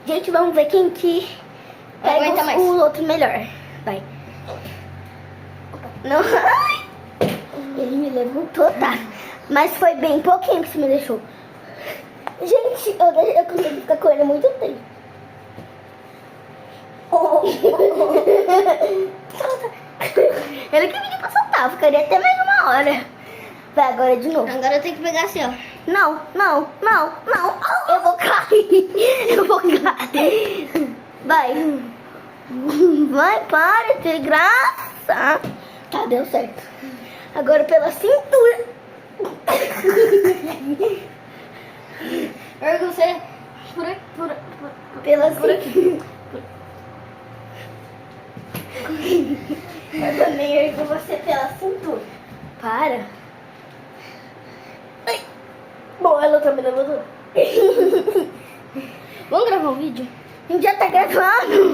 Gente, vamos ver quem que Aguenta pega mais. o outro melhor. Vai. Não. Ai. Ele me levantou, tá? Mas foi bem pouquinho que você me deixou. Gente, eu consegui ficar com ele muito tempo. Ele que pediu pra soltar, eu ficaria até mais uma hora. Vai, agora de novo. Agora eu tenho que pegar assim, ó. Não. Eu vou cair. Eu vou cair. Vai. Vai, para, de graça. Tá, deu certo. Agora pela cintura. Ergo você. Pela cintura. Eu também ergo você pela cintura. Para. Ai. Bom, ela também levantou. Vamos gravar um vídeo? A gente já tá gravando.